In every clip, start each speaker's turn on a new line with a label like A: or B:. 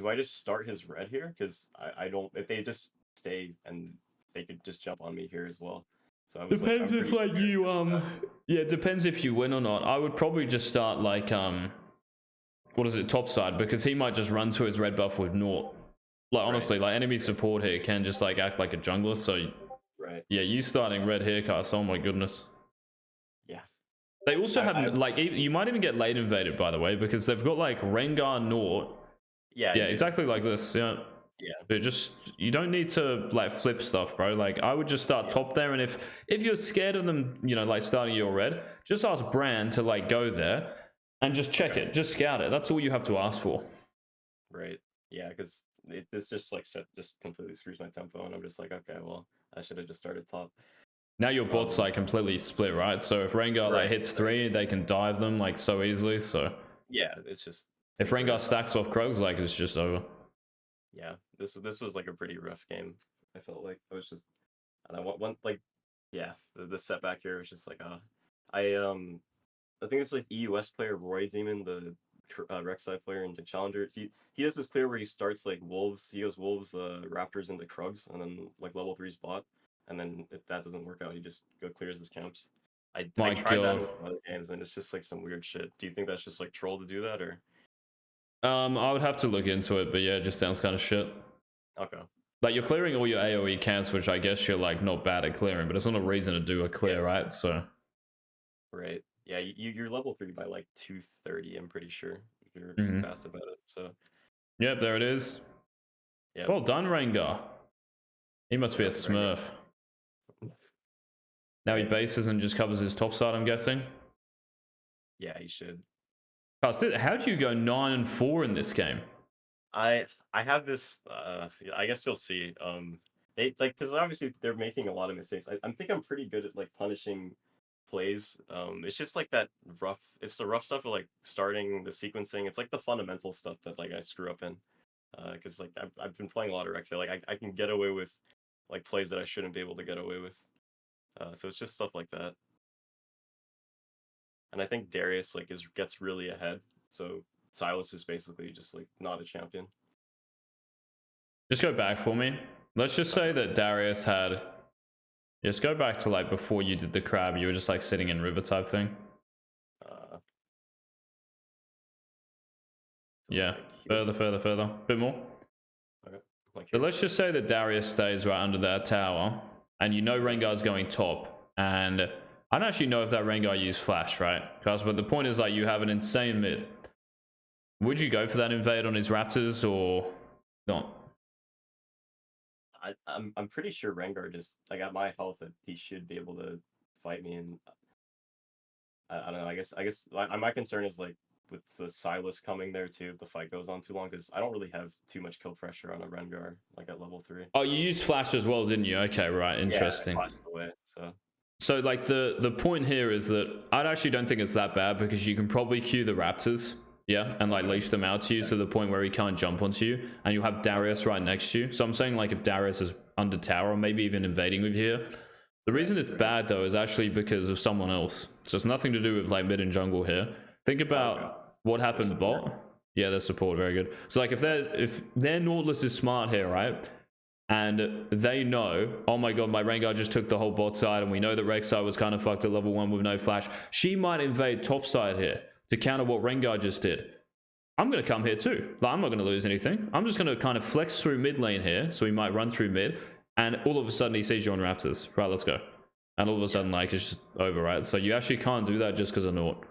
A: do I just start his red here? Because I don't. If they just stay and they could just jump on me here as well. So I was
B: depends
A: like,
B: if like you yeah, it depends if you win or not. I would probably just start like what is it, topside, because he might just run to his red buff with naught. Like honestly, like enemy support here can just like act like a jungler. So yeah, you starting red here, cast. Oh my goodness.
A: Yeah.
B: They also have like you might even get late invaded, by the way, because they've got like Rengar naught. Yeah, exactly like this. Yeah. Dude, just you don't need to like flip stuff, bro. Like I would just start top there, and if you're scared of them, you know, like starting your red, just ask Bran to like go there and just check it, just scout it. That's all you have to ask for.
A: Right. Yeah, because this just like just completely screws my tempo, and I'm just like, okay, well, I should have just started top.
B: Now your bot's like completely split, right? So if Rengar like hits 3, they can dive them like so easily. So
A: yeah, it's just
B: if Rengar stacks off Krugs, like it's just over.
A: Yeah, this was like a pretty rough game. I felt like I was just, and I want like, yeah, the setback here was just like, I think it's like EUS player Roy Demon, the Rek'Sai player in the Challenger. He does this clear where he starts like Wolves, he goes Wolves, Raptors into Krugs, and then like level 3 spot, and then if that doesn't work out, he just clears his camps. I tried that in other games, and it's just like some weird shit. Do you think that's just like troll to do that, or?
B: I would have to look into it, but yeah, it just sounds kind of shit.
A: Okay.
B: Like you're clearing all your AoE camps, which I guess you're like not bad at clearing, but it's not a reason to do a clear, right? So.
A: Right. Yeah, you're level 3 by like 230. I'm pretty sure if you're fast about it. So.
B: Yep, there it is.
A: Yeah.
B: Well done, Rengar. He must be a smurf. Now he bases and just covers his top side, I'm guessing.
A: Yeah, he should.
B: How do you go 9-4 in this game?
A: I have this. I guess you'll see. They like because obviously they're making a lot of mistakes. I think I'm pretty good at like punishing plays. It's just like that rough. It's the rough stuff of like starting the sequencing. It's like the fundamental stuff that like I screw up in. Because like I've been playing a lot of Rek'Sai. Like I can get away with like plays that I shouldn't be able to get away with. So it's just stuff like that. And I think Darius like gets really ahead. So Silas is basically just like not a champion.
B: Just go back for me. Let's just say that Darius had. Just go back to like before you did the crab. You were just like sitting in river type thing. Yeah, further. Bit more.
A: Okay.
B: But let's just say that Darius stays right under that tower, and you know Rengar's going top, and I don't actually know if that Rengar used flash, right? But the point is like you have an insane mid. Would you go for that invade on his Raptors or not?
A: I'm pretty sure Rengar just like at my health that he should be able to fight me, and I don't know. I guess my concern is like with the Silas coming there too if the fight goes on too long, because I don't really have too much kill pressure on a Rengar like at level 3.
B: Oh, you used flash as well, didn't you? Okay, right, interesting.
A: Yeah, I flashed away,
B: so like the point here is that I actually don't think it's that bad, because you can probably queue the Raptors, yeah, and like leash them out to you to the point where he can't jump onto you, and you have Darius right next to you. So I'm saying like if Darius is under tower or maybe even invading with you here. The reason it's bad though is actually because of someone else. So it's nothing to do with like mid and jungle here. Think about what happened bot. Yeah, their support, very good. So like if their Nautilus is smart here, right? And they know, oh my god, my Rengar just took the whole bot side, and we know that Rek'Sai was kind of fucked at level 1 with no flash. She might invade top side here to counter what Rengar just did. I'm going to come here too. Like, I'm not going to lose anything. I'm just going to kind of flex through mid lane here, so he might run through mid, and all of a sudden he sees you on Raptors. Right, let's go. And all of a sudden, like, it's just over, right? So you actually can't do that just because of naught.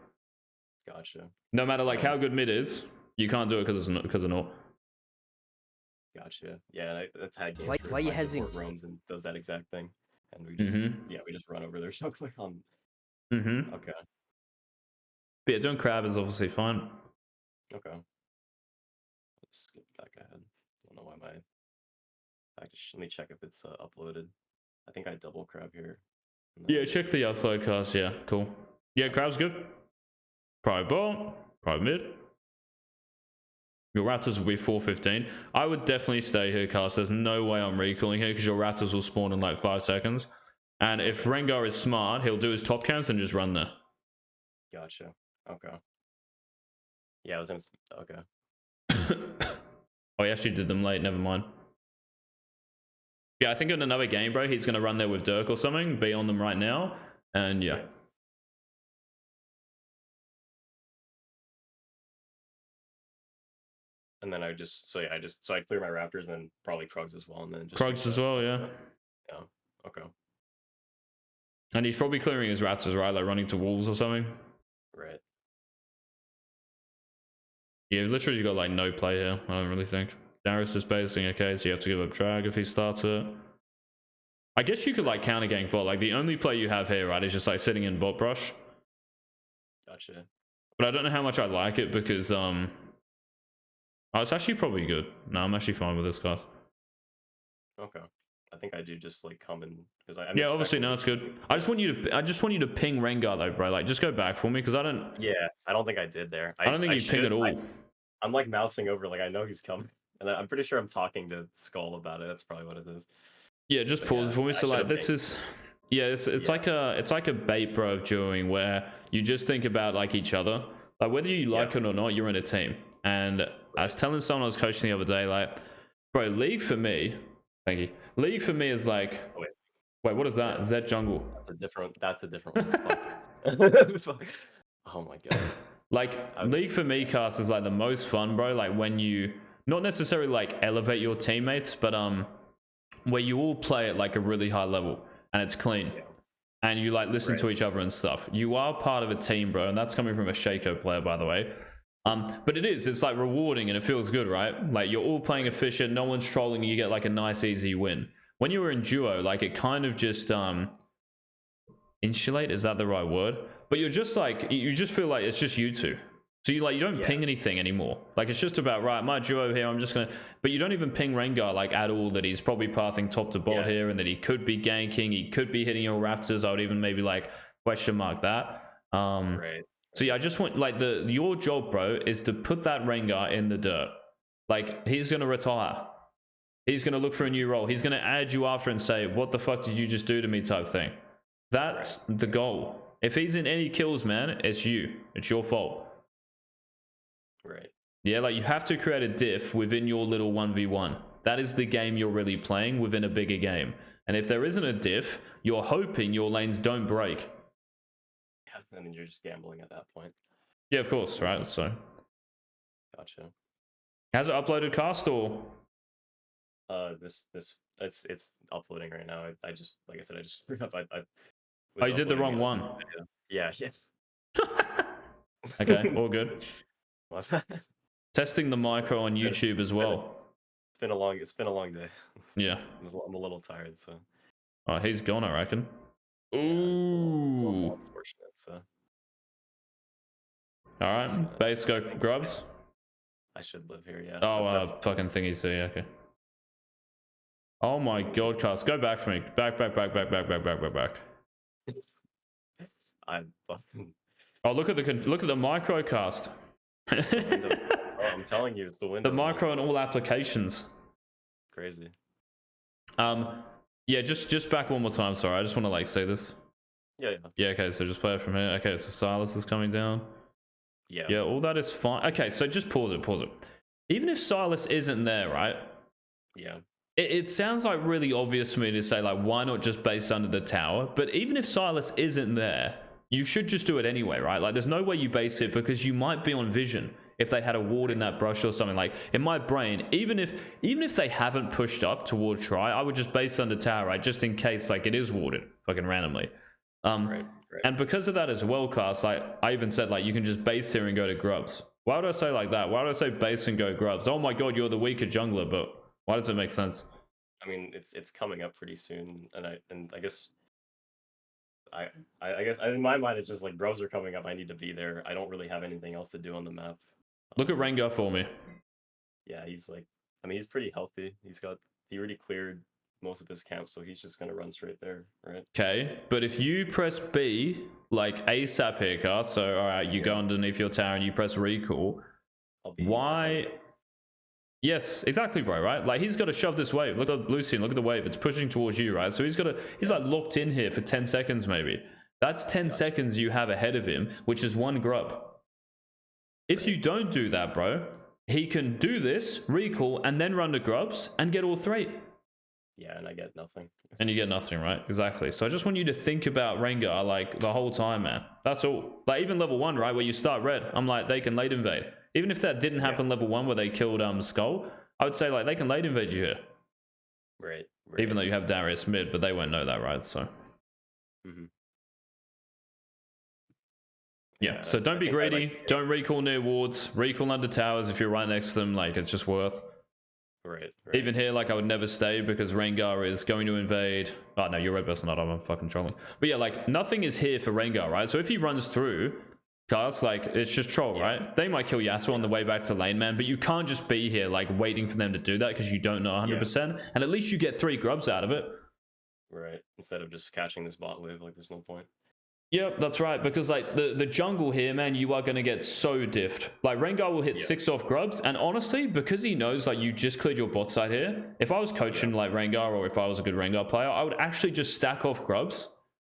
A: Gotcha.
B: No matter, like, how good mid is, you can't do it because of naught.
A: Gotcha. Yeah, I've had games
C: why you hesitant?
A: Roams and does that exact thing, and we just we just run over there. So click on. Okay.
B: But yeah, doing crab is obviously fine.
A: Okay. Let's skip back ahead. Don't know why my. Let me check if it's uploaded. I think I double crab here.
B: Yeah, check the upload cast. Yeah, cool. Yeah, crab's good. Private ball, private mid. Your Raptors will be 415. I would definitely stay here, cast. There's no way I'm recalling here because your Raptors will spawn in like 5 seconds. And if Rengar is smart, he'll do his top camps and just run there.
A: Gotcha. Okay. Yeah, I was gonna. Okay.
B: Oh, he actually did them late. Never mind. Yeah, I think in another game, bro, he's gonna run there with Dirk or something, be on them right now, and yeah.
A: And then I just so I clear my Raptors and then probably Krugs as well, and then just
B: Krugs as well, yeah.
A: Yeah. Okay.
B: And he's probably clearing his Raptors, right? Like running to Wolves or something.
A: Right.
B: Yeah, literally got like no play here. I don't really think. Darius is basing, okay, so you have to give up drag if he starts it. I guess you could like counter gank bot. Like the only play you have here, right, is just like sitting in bot brush.
A: Gotcha.
B: But I don't know how much I like it because oh, it's actually probably good. No, I'm actually fine with this card.
A: Okay. I think I do just like come in because I
B: yeah, obviously no, it's good. I just want you to ping Rengar though, bro. Like just go back for me because I don't.
A: Yeah, I don't think I did there.
B: I don't think you ping at all.
A: I'm like mousing over, like I know he's coming, and I'm pretty sure I'm talking to Skull about it. That's probably what it is.
B: Yeah, just pause it for me. So like this is. Yeah, it's like a bait bro of dueling where you just think about like each other. Like whether you like it or not, you're in a team. And I was telling someone I was coaching the other day, like, bro, League for me, thank you. League for me is like, wait, what is that? Yeah. Zed jungle.
A: That's a different one. Oh my god.
B: Like League for me cast is like the most fun, bro. Like when you not necessarily like elevate your teammates, but where you all play at like a really high level and it's clean. Yeah. And you like listen to each other and stuff. You are part of a team, bro, and that's coming from a Shaco player, by the way. But it's like rewarding and it feels good, right? Like you're all playing efficient, no one's trolling, you get like a nice easy win. When you were in duo, like it kind of just insulate, is that the right word? But you're just like, you just feel like it's just you two. So you don't ping anything anymore. Like it's just about, right, my duo here, I'm just gonna, but you don't even ping Rengar like at all that he's probably pathing top to bot here and that he could be ganking, he could be hitting your Raptors. I would even maybe like question mark that. So yeah, I just want like your job, bro, is to put that Rengar in the dirt. Like he's gonna retire. He's gonna look for a new role. He's gonna add you after and say, "What the fuck did you just do to me?" type thing. That's the goal. If he's in any kills, man, it's you. It's your fault.
A: Right.
B: Yeah, like you have to create a diff within your little 1v1. That is the game you're really playing within a bigger game. And if there isn't a diff, you're hoping your lanes don't break.
A: And then you're just gambling at that point.
B: Yeah, of course, right? So.
A: Gotcha.
B: Has it uploaded cast or?
A: It's uploading right now. I just, like I said, I just screwed up.
B: Oh, you did the wrong one.
A: Yeah.
B: Okay, all good. Testing the micro on YouTube as well.
A: It's been a long day.
B: Yeah.
A: I'm a little tired, so.
B: Oh, he's gone, I reckon.
A: Yeah,
B: ooh.
A: Unfortunate, so.
B: All right, base go grubs.
A: I should live here, yeah.
B: Oh, fucking thingy, so yeah, okay. Oh my god, cast, go back for me. Back.
A: I'm fucking.
B: Oh, look at the micro cast.
A: I'm telling you, it's the window.
B: The micro in all applications.
A: Crazy.
B: Yeah, just back one more time. Sorry, I just want to like say this.
A: Yeah.
B: Okay, so just play it from here. Okay, so Silas is coming down. Yeah, all that is fine. Okay, so just pause it. Even if Silas isn't there, right?
A: Yeah.
B: It sounds like really obvious to me to say like, why not just base under the tower? But even if Silas isn't there, you should just do it anyway, right? Like there's no way you base it because you might be on vision if they had a ward in that brush or something. Like in my brain, even if they haven't pushed up toward try, I would just base under tower, right? Just in case like it is warded fucking randomly.
A: Right.
B: And because of that as well, cast, like I even said like you can just base here and go to grubs. Why would I say like that? Why would I say base and go grubs? Oh my god, you're the weaker jungler, but why does it make sense?
A: I mean, it's coming up pretty soon, and I guess I guess in my mind it's just like grubs are coming up. I need to be there. I don't really have anything else to do on the map.
B: Look at Rengar for me.
A: Yeah, he's like, I mean, he's pretty healthy. He already cleared most of his camp, so he's just gonna run straight there, right?
B: Okay, but if you press B like ASAP here, cast, so all right, you go underneath your tower and you press recall. Why? Yes, exactly, bro, right? Like he's got to shove this wave. Look at Lucian, look at the wave. It's pushing towards you, right? So he's like locked in here for 10 seconds maybe. That's 10 seconds you have ahead of him, which is one grub. If you don't do that, bro, he can do this, recall, and then run the grubs and get all 3.
A: Yeah, and I get nothing.
B: And you get nothing, right? Exactly. So I just want you to think about Rengar like the whole time, man. That's all. Like even level 1, right, where you start red, I'm like, they can late invade. Even if that didn't happen level 1 where they killed Skull, I would say like they can late invade you here.
A: Right.
B: Even though you have Darius mid, but they won't know that, right? So yeah, so don't be greedy. Don't recall near wards. Recall under towers if you're right next to them. Like, it's just worth.
A: Right.
B: Even here, like, I would never stay because Rengar is going to invade. Oh, no, you're red person, not. I'm fucking trolling. But yeah, like, nothing is here for Rengar, right? So if he runs through cast, like, it's just troll, right? They might kill Yasuo on the way back to lane, man, but you can't just be here, like, waiting for them to do that because you don't know 100%. And at least you get 3 grubs out of it.
A: Right. Instead of just catching this bot wave, like, there's no point.
B: Yep, that's right, because like the jungle here, man, you are going to get so diffed. Like Rengar will hit 6 off grubs, and honestly, because he knows like you just cleared your bot side here, if I was coaching like Rengar or if I was a good Rengar player, I would actually just stack off grubs,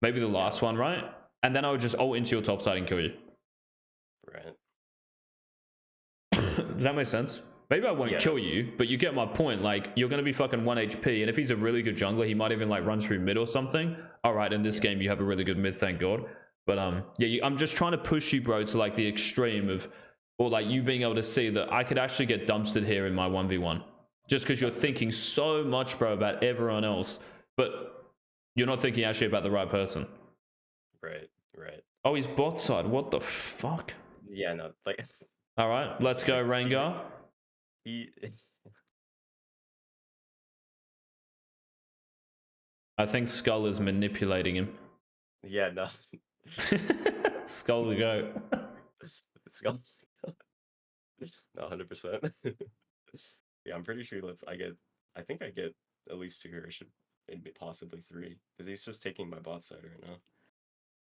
B: maybe the last one, right? And then I would just ult into your top side and kill you.
A: Right.
B: Does that make sense? Maybe I won't kill you, but you get my point. Like, you're going to be fucking 1 HP, and if he's a really good jungler, he might even, like, run through mid or something. All right, in this game, you have a really good mid, thank God. But, yeah, I'm just trying to push you, bro, to, like, the extreme of, or, like, you being able to see that I could actually get dumpstered here in my 1v1. Just because you're thinking so much, bro, about everyone else, but you're not thinking actually about the right person.
A: Right.
B: Oh, he's bot side. What the fuck?
A: Yeah, no, like...
B: All right, let's go, Rengar. I think Skull is manipulating him.
A: Yeah, no.
B: Skull to go.
A: Skull. No, 100%. Yeah, I'm pretty sure I think I get at least 2 here. I should maybe possibly 3. Because he's just taking my bot side right now.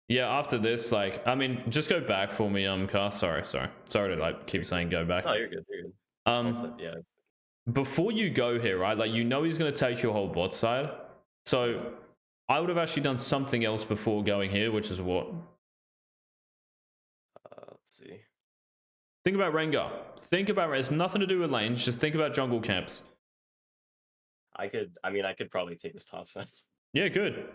B: Yeah, after this, like, I mean, just go back for me, Car. Sorry to like keep saying go back.
A: No, you're good. Yeah.
B: Before you go here, right? Like, you know he's gonna take your whole bot side. So I would have actually done something else before going here, which is what?
A: Let's see.
B: Think about Rengar. It's nothing to do with lanes. Just think about jungle camps.
A: I could probably take his top side.
B: Yeah, good.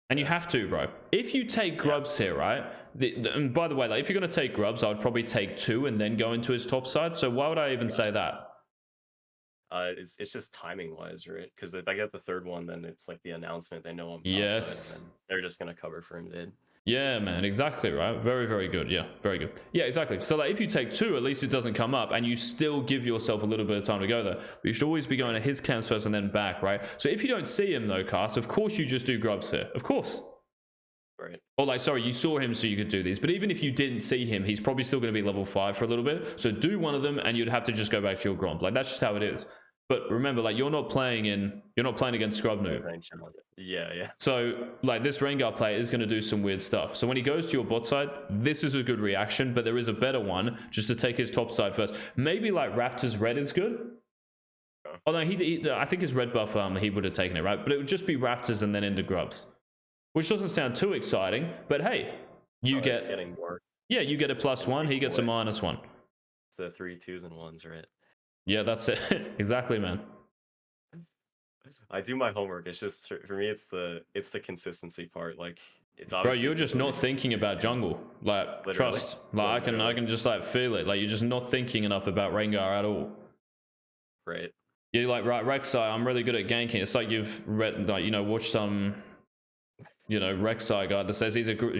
B: And you have to, bro. If you take grubs here, right? And by the way, like, if you're going to take grubs, I would probably take 2 and then go into his top side. So why would I even say that?
A: It's just timing wise, right? Because if I get the 3rd one, then it's like the announcement. They know I'm top side, and they're just going to cover for mid. Yeah,
B: man, exactly, right? Very, very good. Yeah, very good. Yeah, exactly. So like, if you take 2, at least it doesn't come up, and you still give yourself a little bit of time to go there. But you should always be going to his camps first and then back, right? So if you don't see him, though, Cast, of course you just do grubs here. Of course.
A: Right.
B: Or like, sorry, you saw him so you could do these. But even if you didn't see him, he's probably still going to be level 5 for a little bit. So do one of them, and you'd have to just go back to your Gromp. Like, that's just how it is. But remember, like, you're not playing against Scrub Noob.
A: Yeah.
B: So, like, this Rengar player is going to do some weird stuff. So when he goes to your bot side, this is a good reaction, but there is a better one just to take his top side first. Maybe, like, Raptor's red is good. Oh, no, I think his red buff, he would have taken it, right? But it would just be Raptors and then into grubs. Which doesn't sound too exciting, but hey, you get...
A: getting more.
B: Yeah, you get a +1, he gets a -1.
A: It's the 3 2s and 1s, right?
B: Yeah, that's it. Exactly, man.
A: I do my homework. It's just for me, it's the consistency part. Like, it's
B: obviously, bro, you're just not thinking about jungle. Like, literally. Trust. Like, I can just like feel it. Like, you're just not thinking enough about Rengar at all.
A: Right.
B: You're like, right, Rek'Sai, I'm really good at ganking. It's like you've read, like, watched some, Rek'Sai guy that says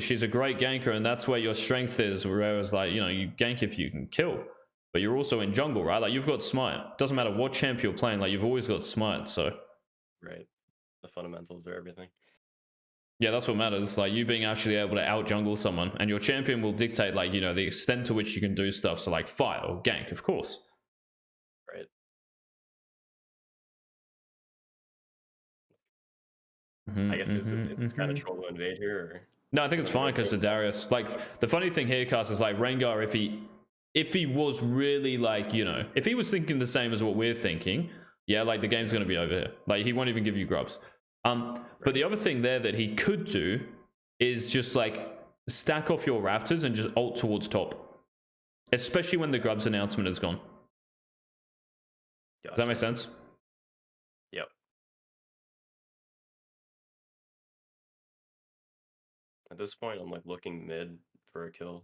B: she's a great ganker, and that's where your strength is. Whereas, like, you gank if you can kill. But you're also in jungle, right? Like, you've got smite. Doesn't matter what champ you're playing, like, you've always got smite, so.
A: Right. The fundamentals are everything.
B: Yeah, that's what matters. Like, you being actually able to out jungle someone, and your champion will dictate, like, the extent to which you can do stuff. So, like, fight or gank, of course.
A: Right. I guess it's kind of troll to invade here, or?
B: No, I think it's fine because of Darius. Like, the funny thing here, Cast, is like Rengar, if he was really, like, if he was thinking the same as what we're thinking, yeah, like, the game's going to be over here. Like, he won't even give you grubs. But the other thing there that he could do is just, like, stack off your Raptors and just ult towards top. Especially when the grubs announcement is gone. Does that make
A: Gotcha.
B: sense?
A: Yep. At this point, I'm like looking mid for a kill.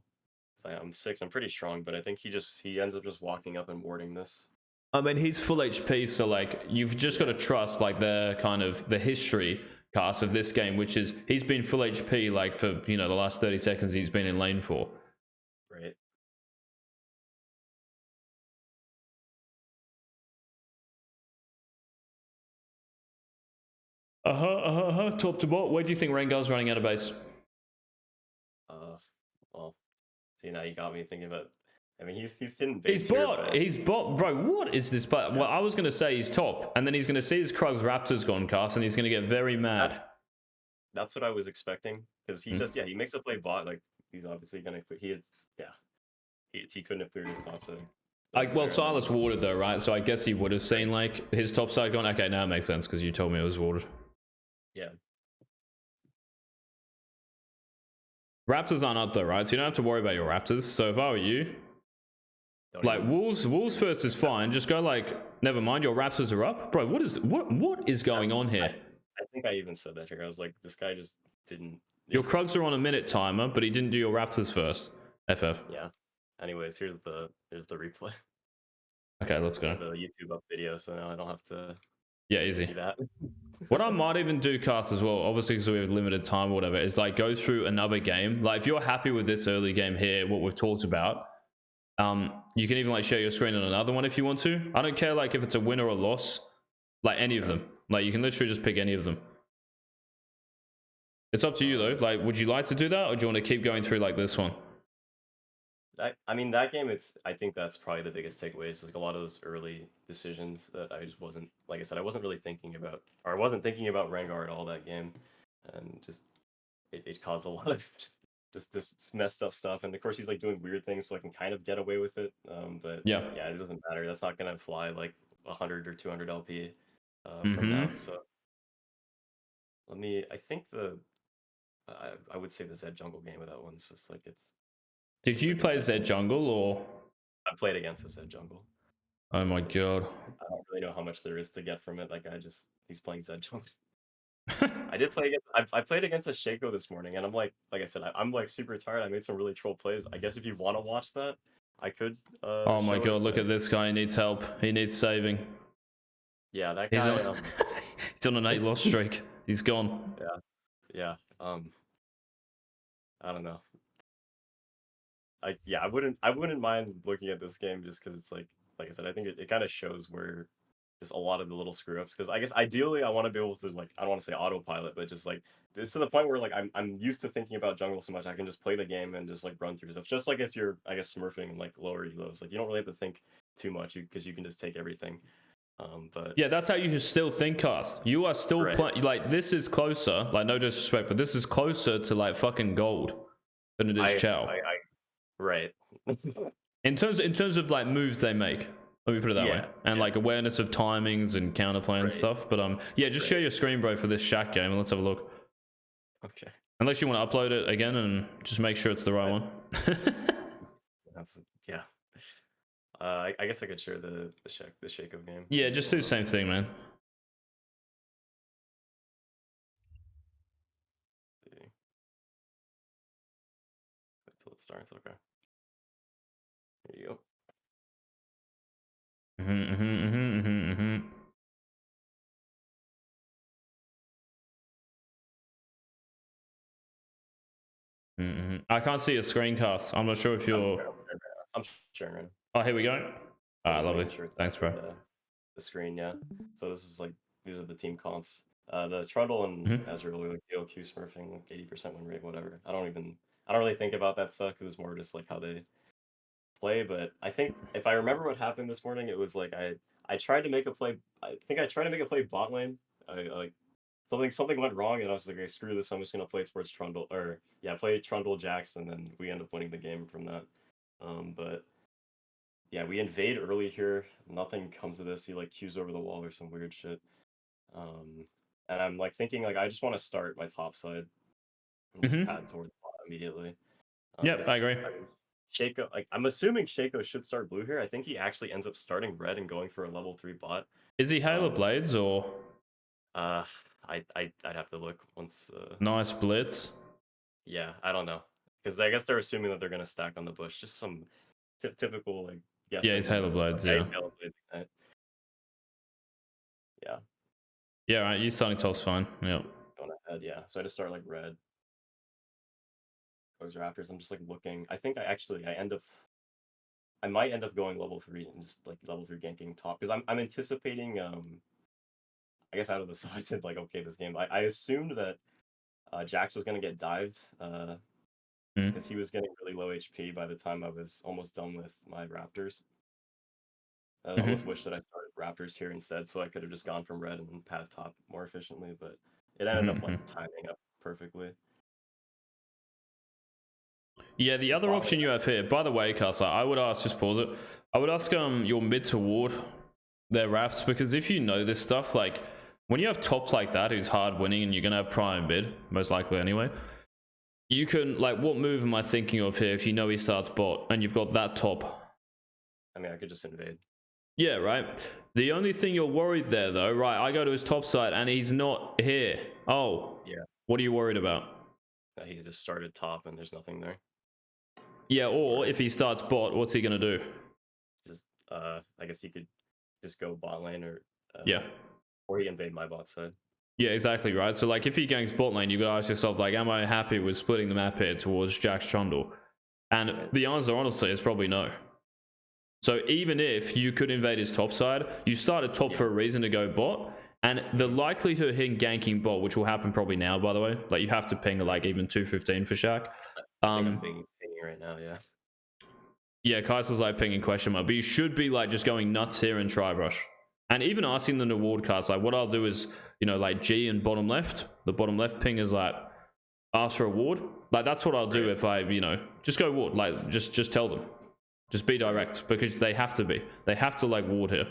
A: I'm 6. I'm pretty strong, but I think he ends up just walking up and warding this.
B: I mean, he's full HP, so like you've just got to
A: Yeah.
B: trust like the kind of the history cast of this game, which is he's been full HP like for the last 30 seconds he's been in lane for.
A: Right.
B: Top to bot. Where do you think Rengar's running out of base?
A: Uh, well, see now you got me thinking about. I mean, he's in
B: He's
A: base here,
B: bot.
A: but
B: He's bot, bro. What is this? But well,
A: yeah,
B: I was gonna say he's top, and then he's gonna see his Krug's Raptors gone cast, and he's gonna get very
A: that
B: mad.
A: that's what I was expecting because he
B: Hmm.
A: just he makes a play bot like he's obviously gonna he is yeah he couldn't have cleared his top side. To be
B: Well,
A: fair, and then
B: Silas warded though, right? So I guess he would have
A: right,
B: seen like his top side gone. Okay, now it makes sense because you told me it was warded.
A: yeah,
B: Raptors aren't up though, right? So you don't have to worry about your Raptors. So if I were you,
A: don't
B: like
A: even.
B: Wolves first is fine. Just go like, never mind, your Raptors are up, bro. What is going
A: That's
B: on
A: I
B: here?
A: I think I even said that here. I was like, this guy just didn't.
B: Your Krugs are on a minute timer, but he didn't do your Raptors first. FF.
A: Yeah. Anyways, here's the replay.
B: Okay, let's
A: I
B: go.
A: have the YouTube up video, so now I don't have to
B: Yeah, easy.
A: see that.
B: What I might even do, cast as well, obviously because we have limited time or whatever, is like go through another game. Like if you're happy with this early game here, what we've talked about, you can even like share your screen on another one if you want to. I don't care like if it's a win or a loss, like any of
A: Okay.
B: them. Like you can literally just pick any of them. It's up to you though. Like, would you like to do that, or do you want to keep going through like this one?
A: I mean that game. I think that's probably the biggest takeaway. Is like a lot of those early decisions that I just wasn't like I said I wasn't really thinking about, or I wasn't thinking about Rengar at all that game, and just it caused a lot of just messed up stuff. And of course he's like doing weird things, so I can kind of get away with it. But
B: Yeah.
A: yeah, it doesn't matter. That's not gonna fly like 100 or 200 LP from
B: Mm-hmm.
A: now. So let me. I think I would say the Zed jungle game of that one's just like it's
B: Did
A: just a
B: you play Zed
A: consistent.
B: jungle or?
A: I played against the Zed jungle.
B: Oh my
A: It's
B: god.
A: I don't really know how much there is to get from it. Like he's playing Zed jungle. I did play against I played against a Shaco this morning, and I'm like I said, I'm like super tired. I made some really troll plays. I guess if you want to watch that, I could
B: Oh my
A: show it.
B: god, look
A: But
B: at this guy. He needs help. He needs saving.
A: yeah, that
B: He's
A: guy.
B: on. He's on an 8 loss streak. He's gone.
A: Yeah, yeah. I don't know. I wouldn't mind looking at this game just because it's like I said, I think it kind of shows where just a lot of the little screw ups. Because I guess ideally I want to be able to like I don't want to say autopilot, but just like it's to the point where like I'm used to thinking about jungle so much I can just play the game and just like run through stuff. Just like if you're I guess smurfing like lower elos, like you don't really have to think too much because you can just take everything. But
B: Yeah, that's how you should still think, cast. You are still
A: right,
B: playing. Like this is closer. Like no disrespect, but this is closer to like fucking gold than it is Chow.
A: I right,
B: In terms of like moves they make. Let me put it that way.
A: yeah,
B: And
A: yeah,
B: like awareness of timings and counterplay and
A: right,
B: stuff. But yeah, just share
A: right,
B: your screen, bro, for this Shaq game and let's have a look.
A: okay.
B: Unless you want to upload it again and just make sure it's the right
A: I,
B: one.
A: that's yeah. I guess I could share the Shaco game.
B: Yeah,
A: Maybe
B: just do
A: hold
B: the
A: on.
B: same thing, man.
A: See. Wait till it starts. Okay. Here you go.
B: I can't see a screencast. I'm not sure if
A: I'm
B: you're.
A: sharing. I'm sharing right now.
B: Oh, here we go.
A: I'm
B: Alright,
A: just
B: lovely.
A: making sure it's
B: Thanks, bro.
A: the screen. Yeah. So this is like these are the team comps. The Trundle and
B: Mhm.
A: Ezreal really like DOQ smurfing, like 80% win rate, whatever. I don't really think about that stuff because it's more just like how they play. But I think if I remember what happened this morning, it was like I tried to make a play. I think I tried to make a play bot lane. I like something went wrong, and I was like, "Okay, screw this. I'm just gonna play towards Trundle, or yeah, play Trundle Jax, and then we end up winning the game from that. But yeah, we invade early here. Nothing comes of this. He like cues over the wall or some weird shit. Um, and I'm like thinking like I just want to start my top side and just
B: Mhm.
A: pad toward the bot immediately.
B: Yep, I
A: Because
B: agree.
A: I mean, Shaco, like I'm assuming Shaco should start blue here. I think he actually ends up starting red and going for a level 3 bot.
B: Is he Halo
A: Um,
B: Blades or
A: uh, I'd have to look once.
B: nice Blitz?
A: Yeah, I don't know, because I guess they're assuming that they're gonna stack on the bush. Just some typical like
B: Yeah, he's
A: guessing,
B: Halo
A: but
B: Blades,
A: yeah,
B: yeah.
A: he's Halo Blade Ignite. Yeah,
B: Yeah, right, you starting top's fine. Yeah.
A: going ahead. Yeah, so I just start like red. Those Raptors. I'm just like looking. I think I might end up going level 3 and just like level 3 ganking top because I'm anticipating I guess out of the so I did like okay this game. I assumed that Jax was gonna get dived
B: Mm.
A: because he was getting really low HP by the time I was almost done with my Raptors. I almost
B: Mm-hmm.
A: wish that I started Raptors here instead, so I could have just gone from red and path top more efficiently. But it ended up
B: Mm-hmm.
A: like timing up perfectly.
B: Yeah, the
A: This
B: other
A: bot lane,
B: option you have here, by the way, Casa, I would ask, just pause it. I would ask your mid to ward their wraps, because if you know this stuff, like when you have top like that who's hard winning and you're gonna have prime mid, most likely anyway, you can like, what move am I thinking of here if you know he starts bot and you've got that top?
A: I mean, I could just invade.
B: Yeah, right. The only thing you're worried there though, right? I go to his top side and he's not here. Oh,
A: Yeah,
B: what are you worried about?
A: he just started top and there's nothing there.
B: Yeah, or
A: Or
B: if he starts bot, what's he gonna do?
A: just I guess he could just go bot lane
B: Yeah.
A: or he invade my bot side.
B: Yeah, exactly, right? So, like, if he ganks bot lane, you gotta ask yourself, like, am I happy with splitting the map here towards Jax Trundle? And
A: Right.
B: the answer, honestly, is probably no. So, even if you could invade his top side, you started top
A: Yeah.
B: for a reason to go bot, and the likelihood of him ganking bot, which will happen probably now, by the way, like, you have to ping, like, even 215 for Shaq.
A: I think I'm pinging right now. Yeah.
B: Yeah, Kaiser's like pinging question mark, but you should be like just going nuts here and try brush. And even asking them to ward cast, like what I'll do is, you know, like G and bottom left. The bottom left ping is like ask for a ward. Like that's what I'll do
A: Right.
B: if I, you know, just go ward. Like just tell them. Just be direct because they have to be. They have to like ward here.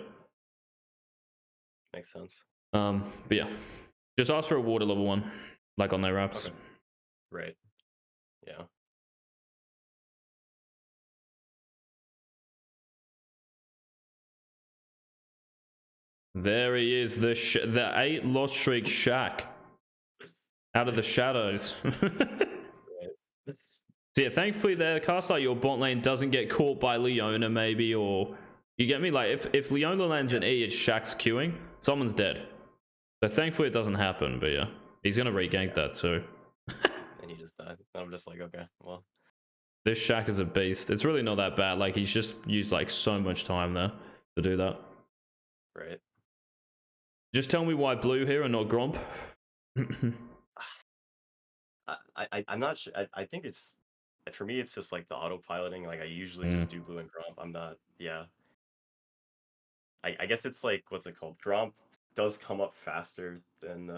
A: Makes sense.
B: But yeah. Just ask for a ward at level 1. Like on their wraps.
A: Okay. Right. Yeah.
B: There he is, the 8 loss streak Shaq. Out of the shadows.
A: Right.
B: So yeah, thankfully there, cast like your bot lane doesn't get caught by Leona maybe, or you get me? Like if Leona lands an E, it's Shaq's queuing, someone's dead. So thankfully it doesn't happen, but yeah. He's gonna regank that too.
A: And he just dies. And I'm just like, okay, well.
B: This Shaq is a beast. It's really not that bad. Like he's just used like so much time there to do that.
A: Right.
B: Just tell me why blue here and not Gromp.
A: I'm not sure. I think it's for me. It's just like the autopiloting. Like I usually just do blue and Gromp. I'm not. Yeah. I guess it's like what's it called? Gromp does come up faster than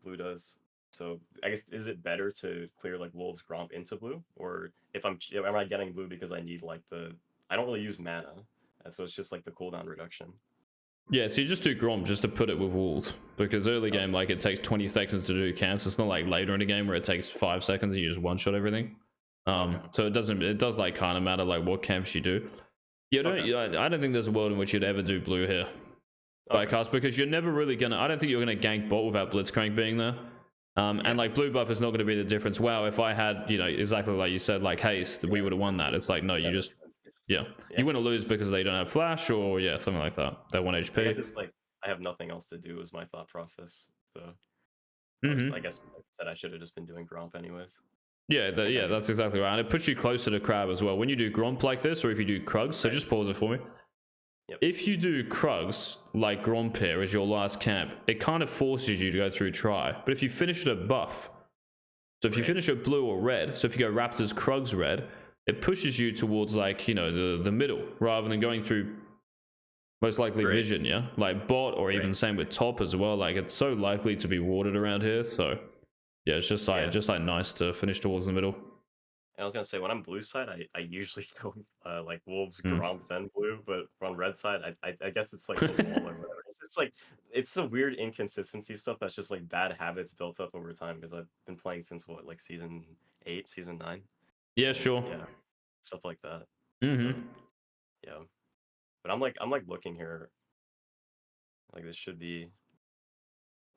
A: blue does. So I guess is it better to clear like Wolves Gromp into blue, or if am I getting blue because I need like I don't really use mana, and so it's just like the cooldown reduction.
B: Yeah, so you just do Gromp just to put it with walls. Because early game, like, it takes 20 seconds to do camps. It's not like later in the game where it takes 5 seconds and you just one-shot everything.
A: Okay.
B: So it does, like, kind of matter, like, what camps you do. You don't,
A: Okay.
B: I don't think there's a world in which you'd ever do blue here. By
A: Okay.
B: cast, because you're never really gonna, I don't think you're gonna gank bot without Blitzcrank being there. And, like, blue buff is not gonna be the difference. Wow, if I had, you know, exactly like you said, like, haste, we would have won that. It's like, no, you just... Yeah.
A: Yeah.
B: You win or lose because they don't have flash or, yeah, something like that. They're 1 HP.
A: I guess it's like I have nothing else to do is my thought process. So I guess like I said I should have just been doing Gromp anyways.
B: Yeah, that's exactly right. And it puts you closer to Crab as well. When you do Gromp like this, or if you do Krugs, so just pause it for me.
A: Yep.
B: If you do Krugs, like Gromp here as your last camp, it kind of forces you to go through Try. But if you finish it at buff, so if you finish it blue or red, so if you go Raptors, Krugs, red, it pushes you towards, like, you know, the middle, rather than going through most likely vision, yeah? Like bot, or even same with top as well. Like, it's so likely to be warded around here, so... Yeah, it's just like nice to finish towards the middle.
A: And I was gonna say when I'm blue side, I usually go like Wolves, Gromp, then blue. But on red side, I guess it's like the wall or whatever. It's just like it's a weird inconsistency stuff that's just like bad habits built up over time because I've been playing since what like season 8, season 9.
B: Yeah, sure.
A: Yeah, stuff like that.
B: Mm-hmm.
A: Um, yeah, but I'm like looking here, like this should be.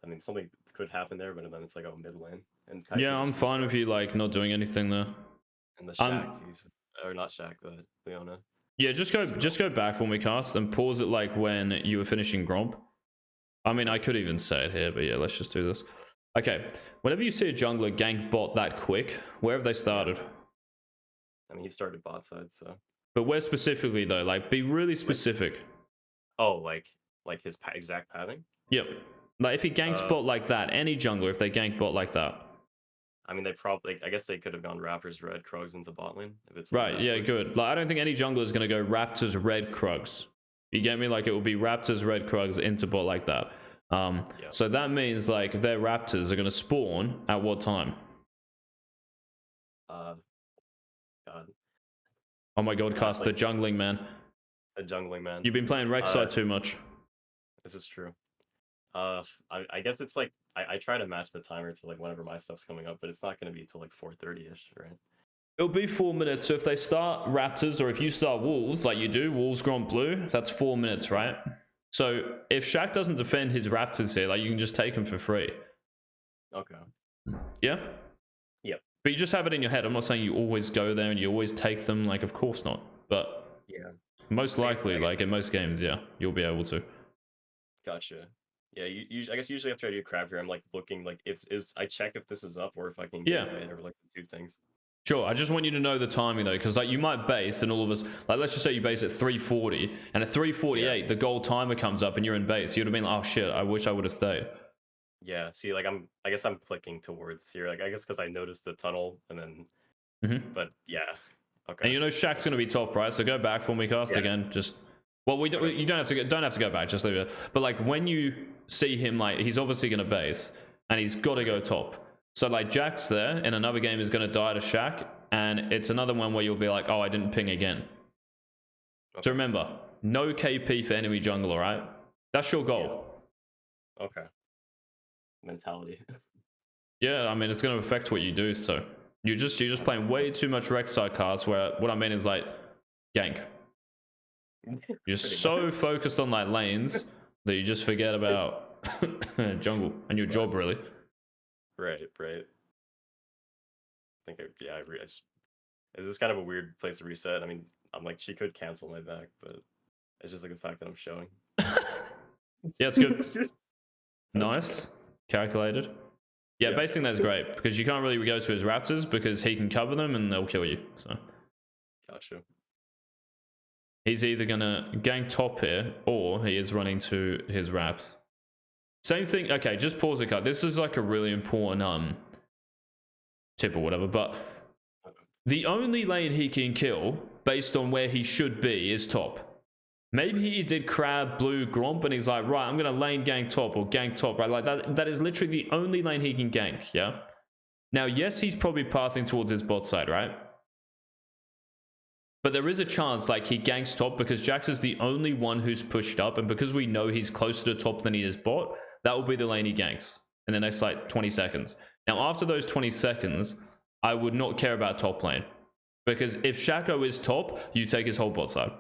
A: I mean, something could happen there, but then it's like, oh, mid lane, and
B: Yeah,
A: Kai'Sa
B: I'm
A: just
B: fine with
A: restarted,
B: you like not doing anything there.
A: and the Shack,
B: Um,
A: he's or not Shack, the Leona.
B: yeah,
A: So
B: just go back when we cast and pause it like when you were finishing Gromp. I mean,
A: okay,
B: I could even say it here, but yeah, let's just do this. Okay, whenever you see a jungler gank bot that quick, where have they
A: yeah.
B: started?
A: I mean, he started bot side, so
B: But where specifically though? Like, be really
A: like
B: specific.
A: oh, like his exact pathing.
B: Yep. Like, if he ganks
A: Uh,
B: bot like that, any jungler, if they gank bot like that.
A: I mean, they probably, I guess they could have gone Raptors red Krugs into bot lane if it's like
B: Right,
A: that
B: yeah,
A: quick.
B: good. Like, I don't think any jungler is going to go Raptors red Krugs. You get me? Like, it will be Raptors red Krugs into bot like that.
A: Yeah.
B: So that means, like, their Raptors are going to spawn at what time?
A: Uh, God,
B: Oh my god,
A: at
B: cast the
A: like
B: jungling, man.
A: a jungling man.
B: You've been playing Rek'Sai
A: Uh,
B: too much.
A: this is true. I guess it's like I try to match the timer to like whenever my stuff's coming up, but it's not going to be till like 4:30 ish, right?
B: It'll be 4 minutes. So if they start Raptors or if you start Wolves, like you do, Wolves Gromp Blue, that's 4 minutes, right? So if Shaq doesn't defend his Raptors here, like you can just take them for free.
A: Okay.
B: Yeah?
A: Yep.
B: But you just have it in your head. I'm not saying you always go there and you always take them. Like, of course not. But
A: Yeah.
B: most likely,
A: I guess
B: like in most games, yeah, you'll be able to.
A: gotcha. Yeah, I guess usually after I do crab here, I'm like looking like it's is I check if this is up or if I can
B: Yeah.
A: gank mid or like the two things.
B: Sure, I just want you to know the timing though, because like you might base and all of us, like let's just say you base at 340 and at 348
A: Yeah.
B: the goal timer comes up and you're in base. You'd have been like, oh shit, I wish I would have stayed.
A: Yeah. See, like I guess I'm clicking towards here. Like I guess because I noticed the tunnel and then,
B: Mm-hmm.
A: but yeah. Okay.
B: And you know Shaq's gonna be top, right? So go back for me cast
A: Yeah.
B: again. Just well, we don't.
A: Okay.
B: You don't have to go back. Just leave it. But like when you see him, like he's obviously gonna base and he's got to go top. So like Jack's there in another game is gonna die to Shaq, and it's another one where you'll be like, oh, I didn't ping again.
A: Okay.
B: So remember, no KP for enemy jungle, right? That's your goal.
A: Yeah. Okay. Mentality.
B: Yeah, I mean it's gonna affect what you do. So you're just playing way too much Rek'Sai cards. Where what I mean is like gank. You're so focused on like lanes that you just forget about jungle and your job really.
A: Right. Right. I think yeah. I just it was kind of a weird place to reset. I mean, I'm like she could cancel my back, but it's just like the fact that I'm showing.
B: Yeah, it's good.
A: Okay.
B: Nice. Calculated. Yeah,
A: Yeah.
B: basing that's great because you can't really go to his Raptors because he can cover them and they'll kill you. So
A: Gotcha.
B: he's either gonna gank top here or he is running to his Raps. Same thing. Okay, just pause it, cut. This is like a really important tip or whatever, but the only lane he can kill based on where he should be is top. Maybe he did crab, blue, gromp, and he's like, right, I'm gonna lane gank top or gank top, right? Like that is literally the only lane he can gank, yeah? Now, yes, he's probably pathing towards his bot side, right? But there is a chance like he ganks top because Jax is the only one who's pushed up, and because we know he's closer to top than he is bot, that will be the lane he ganks in the next like 20 seconds. Now, after those 20 seconds, I would not care about top lane. Because if Shaco is top, you take his whole bot side.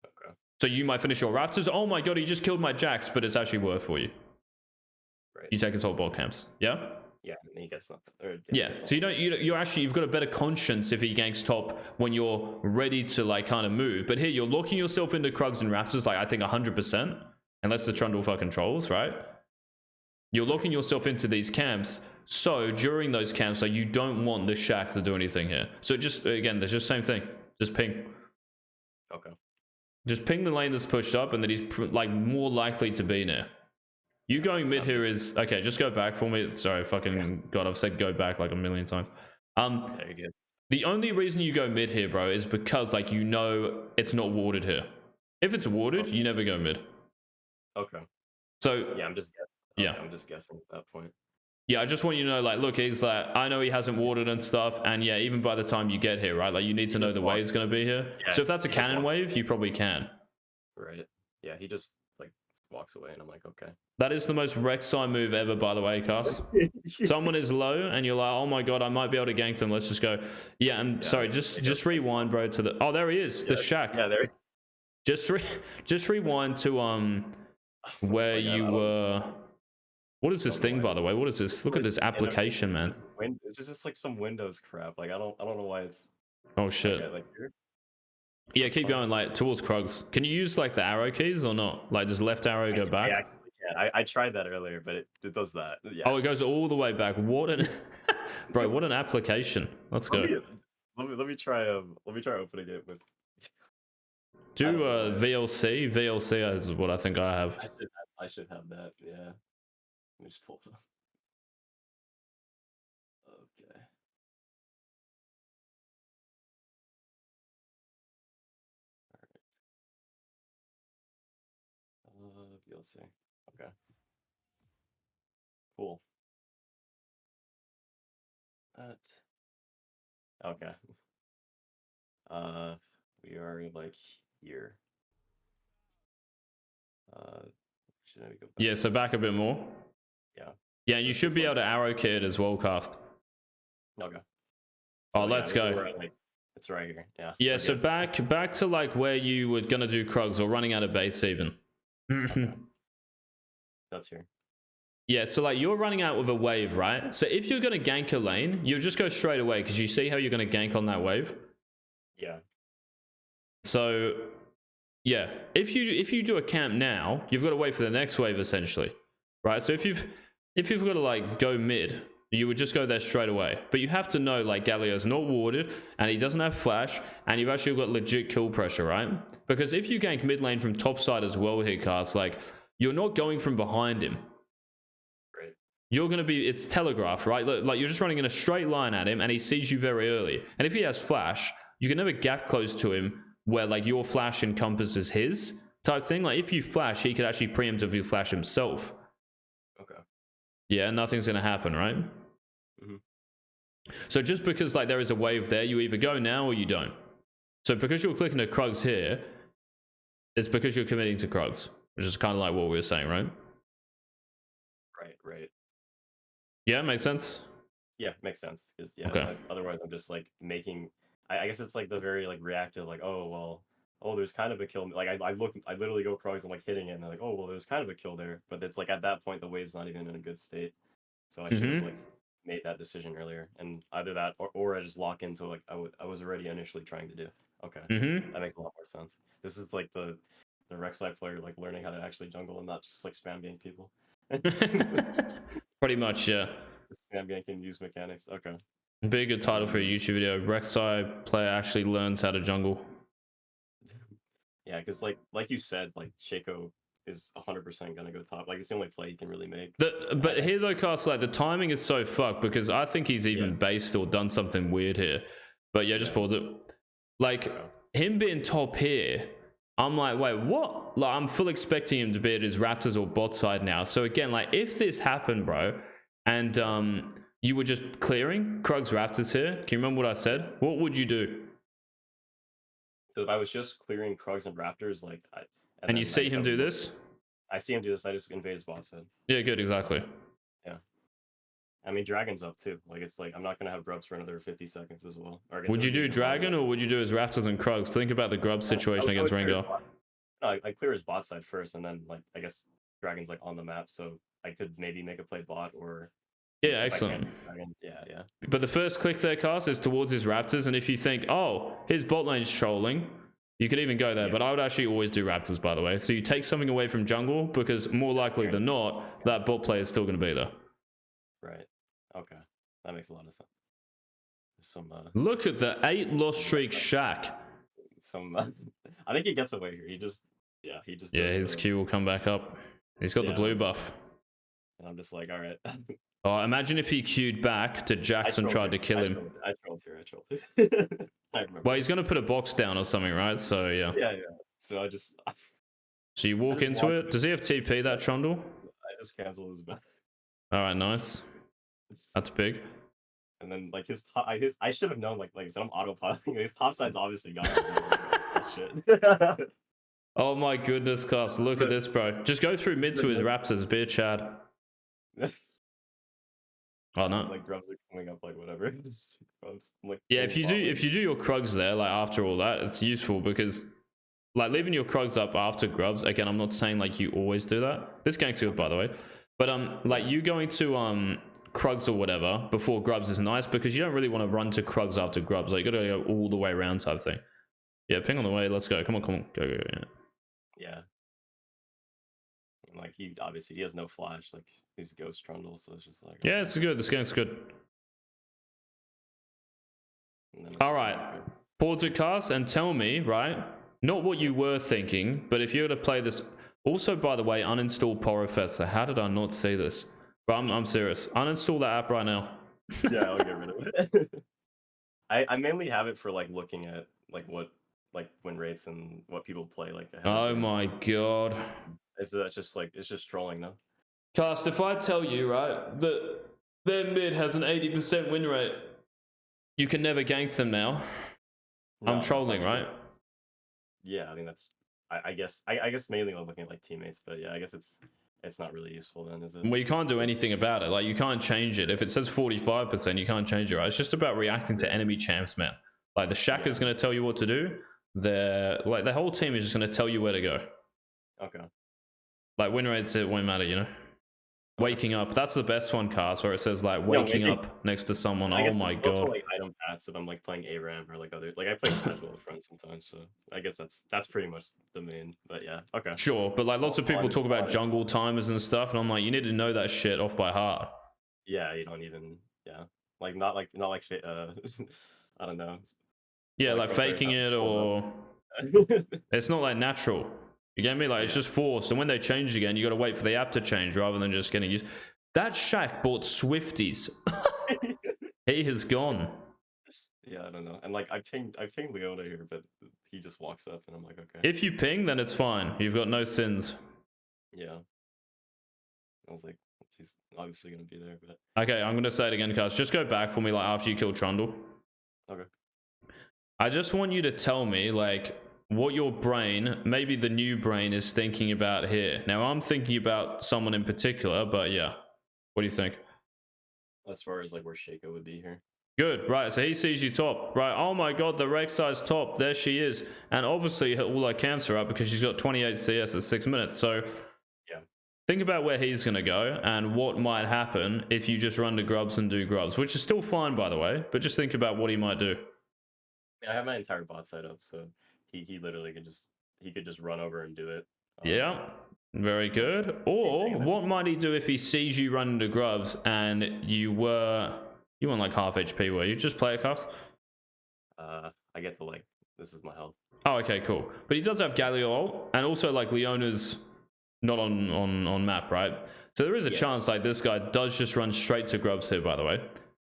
A: Okay.
B: So you might finish your Raptors. Oh my god, he just killed my Jax, but it's actually worth for you.
A: Right.
B: You take his whole bot camps. Yeah?
A: Yeah, and he gets something. Or,
B: Yeah. So you've got a better conscience if he ganks top when you're ready to like kind of move. But here you're locking yourself into Krugs and Raptors, like I think 100%. Unless the Trundle fucking trolls, right? You're locking yourself into these camps. So during those camps, like you don't want the Shack to do anything here. So just again, there's just same thing. Just ping.
A: Okay.
B: Just ping the lane that's pushed up and that he's like more likely to be near. You going mid here is okay. Just go back for me. Sorry, fucking god, I've said go back like a million times.
A: There you go.
B: The only reason you go mid here, bro, is because like you know it's not warded here. If it's warded, you never go mid.
A: Okay.
B: So
A: Yeah, I'm just guessing.
B: yeah,
A: I'm just guessing at that point.
B: yeah. I just want you to know, like, look, he's like, I know he hasn't warded and stuff, and yeah, even by the time you get here, right, like you need to know the wave's gonna be here.
A: Yeah,
B: So if that's a
A: he just
B: cannon wave, you probably can.
A: Right. Yeah, he just like walks away, and I'm like, okay.
B: That is the most Rek'Sai move ever, by the way, Cast. Someone is low, and you're like, oh my god, I might be able to gank them. Let's just go. Yeah, and
A: Yeah,
B: sorry, just rewind, bro, to the. Oh, there he is,
A: yeah,
B: the shack.
A: yeah. There.
B: Just rewind to where
A: Like I
B: you
A: don't know.
B: were. What is
A: I
B: this
A: don't know
B: thing,
A: why.
B: by the way? What is this? Look at this application, man.
A: It's just like some Windows crap. Like I don't know why it's
B: Oh
A: like
B: shit.
A: like here. Is
B: Yeah,
A: this
B: keep
A: fine?
B: going, like towards Krugs. Can you use like the arrow keys or not? Like, does left arrow go
A: I
B: back?
A: actually can. I tried that earlier, but it does that. Yeah.
B: Oh, it goes all the way back. What an bro, what an application. Let's
A: Let
B: go.
A: me let me try opening it with. I
B: Do
A: don't know why.
B: VLC. VLC is what I think I have.
A: I should have that. Yeah. Let me just pull it up. Okay. You'll see. Okay. Cool. That's okay. Uh, we are like here. Should I go back?
B: Yeah, so back a bit more.
A: Yeah.
B: Yeah, and you
A: It's
B: should
A: just
B: be
A: like
B: able to arrow kit as well, Cast.
A: okay.
B: Oh,
A: So yeah,
B: let's
A: this is
B: go.
A: where I like. It's right here. Yeah.
B: Yeah,
A: We're
B: so
A: good.
B: back to like where you were gonna do Krugs or running out of base even.
A: Okay. That's here.
B: Yeah, so like you're running out with a wave, right? So if you're gonna gank a lane, you'll just go straight away because you see how you're gonna gank on that wave.
A: Yeah.
B: So yeah, if you do a camp now, you've got to wait for the next wave essentially, right? So if you've got to like go mid, you would just go there straight away. But you have to know like Galio's not warded and he doesn't have flash, and you've actually got legit kill pressure, right? Because if you gank mid lane from top side as well here, Cast, like you're not going from behind him.
A: Great.
B: You're going to be, it's telegraphed, right? Like you're just running in a straight line at him and he sees you very early. And if he has flash, you can never gap close to him where like your flash encompasses his type thing. Like if you flash, he could actually preemptively flash himself.
A: Okay.
B: Yeah, nothing's going to happen, right?
A: Mm-hmm.
B: So just because like there is a wave there, you either go now or you don't. So because you're clicking to Krugs here, it's because you're committing to Krugs, which is kind of like what we were saying, right?
A: Right.
B: Yeah, makes sense.
A: Yeah, makes sense. Because yeah,
B: Okay.
A: otherwise I'm just like making. I guess it's like the very like reactive, like oh well, oh there's kind of a kill. Like I literally go Krugs and like hitting it, and they're like oh well there's kind of a kill there, but it's like at that point the wave's not even in a good state, so I should have
B: Mm-hmm.
A: like made that decision earlier, and either that or I just lock into like I was already initially trying to do. Okay,
B: Mm-hmm.
A: that makes a lot more sense. This is like the Rek'Sai player like learning how to actually jungle and not just like spam gank people.
B: Pretty much, yeah.
A: Spam gank and use mechanics. Okay.
B: Be a good title for a YouTube video. Rek'Sai player actually learns how to jungle.
A: Yeah, because like you said, like Shaco is 100% gonna go top. Like it's the only play he can really make.
B: But here though, Cast, like the timing is so fucked because I think he's even
A: Yeah.
B: based or done something weird here. But yeah, just pause it. Like him being top here, I'm like, wait, what? Like I'm full expecting him to be at his Raptors or bot side now. So again, like if this happened, bro, and you were just clearing Krugs Raptors here, can you remember what I said? What would you do?
A: So if I was just clearing Krugs and Raptors, like
B: And you see him do this?
A: I see him do this. I just invade his bot side.
B: Yeah, good, exactly.
A: Yeah. I mean, Dragon's up too. Like it's like I'm not gonna have grubs for another 50 seconds as well. Or I guess
B: Would you do Dragon or would you do his Raptors and Krugs? Think about the grub situation against Rengar.
A: No, I clear his bot side first, and then like I guess Dragon's like on the map, so I could maybe make a play bot or.
B: Yeah, excellent.
A: Yeah.
B: But the first click there, Cast, is towards his Raptors, and if you think, oh, his bot lane's trolling, you could even go there. But I would actually always do Raptors, by the way. So you take something away from jungle, because more likely than not, that bot player is still going to be there.
A: Right. Okay. That makes a lot of sense. Some
B: Look at the 8 loss streak Shaq.
A: I think he gets away here. He just
B: Yeah, his Q will come back up. He's got the blue buff.
A: And I'm just like, all right.
B: Oh, imagine if he queued back to Jackson tried to kill him.
A: I trolled here. I remember.
B: Well, he's going to put a box down or something, right? So, yeah.
A: Yeah. So
B: So you walk into it. Does he have TP, that Trundle?
A: I just cancel his back.
B: All right, nice. That's big.
A: And then like I should have known like I said I'm autopiloting. His top side's obviously gone. Shit.
B: Oh my goodness, Cast. Look at this, bro. Just go through mid to his Raptors. Be a Chad. Oh no.
A: Like grubs are coming up like whatever. I'm like
B: Yeah,
A: playing
B: if
A: bot
B: you
A: lane.
B: do your Krugs there, like after all that, it's useful because like leaving your Krugs up after grubs. Again, I'm not saying like you always do that. This gank's good, by the way. But like you going to Krugs or whatever before grubs is nice because you don't really want to run to Krugs after grubs. Like you gotta go all the way around type thing. Yeah, ping on the way. Let's go. Come on, go. Yeah.
A: Yeah. And, like he obviously he has no flash. Like he's Ghost Trundle, so it's just like
B: Yeah, it's good. This game's good. All right, pause it, Cast, and tell me, right? Not what you were thinking, but if you were to play this. Also, by the way, uninstall Porofessa. How did I not see this? But I'm serious. Uninstall that app right now.
A: Yeah, I'll get rid of it. I mainly have it for like looking at like what like win rates and what people play like ahead of
B: Oh
A: time.
B: my god.
A: It's just like it's just trolling now.
B: Cast, if I tell you, right, that their mid has an 80% win rate, you can never gank them now.
A: No,
B: I'm
A: that's not
B: trolling,
A: true.
B: right?
A: Yeah, I mean that's I guess I guess mainly I'm looking at like teammates, but yeah, I guess it's not really useful then, is it?
B: Well, you can't do anything about it. Like, you can't change it. If it says 45%, you can't change it, right? It's just about reacting to enemy champs, man. Like, the Shaka's going to tell you what to do. Like, the whole team is just going to tell you where to go.
A: Okay.
B: Like, win rates, it won't matter, you know? Waking up, that's the best one, Cast, where it says, like, waking up next to someone.
A: I
B: Oh
A: guess
B: my
A: it's also
B: god.
A: like item paths if I'm like playing ARAM or like other like I play casual with friends sometimes, so I guess that's pretty much the main. But yeah, okay.
B: Sure, but like lots of people talk about
A: it.
B: jungle timers and stuff, and I'm like, you need to know that shit off by heart.
A: Yeah, you don't even like not like I don't know.
B: Yeah,
A: Not
B: like
A: Crosshair's
B: faking
A: have
B: it
A: full
B: or it's not like natural. You get me? Like it's just forced, and when they change again, you got to wait for the app to change rather than just getting used. That Shaq bought Swifties. He has gone.
A: Yeah, I don't know. And like I pinged Leona here, but he just walks up, and I'm like, okay.
B: If you ping, then it's fine. You've got no sins.
A: Yeah. I was like, she's obviously gonna be there, but
B: Okay, I'm gonna say it again, cuz just go back for me, like after you kill Trundle.
A: okay.
B: I just want you to tell me, like, what your brain, maybe the new brain, is thinking about here. Now, I'm thinking about someone in particular, but yeah. What do you think?
A: As far as like where Shaco would be here.
B: Good, right, so he sees you top. Right, oh my god, the Rek'Sai's top. There she is. And obviously, all her camps are up because she's got 28 CS at 6 minutes. So,
A: yeah.
B: Think about where he's going to go and what might happen if you just run to grubs and do grubs, which is still fine, by the way. But just think about what he might do.
A: I have my entire bot set up, so he literally could just run over and do it.
B: Yeah, very good. Or what might he do if he sees you run into grubs and you weren't like half HP, were you? Just play a cast?
A: I get the like, this is my health.
B: Oh, okay, cool. But he does have Galio ult, and also like Leona's not on map, right? So there is a chance like this guy does just run straight to grubs here, by the way.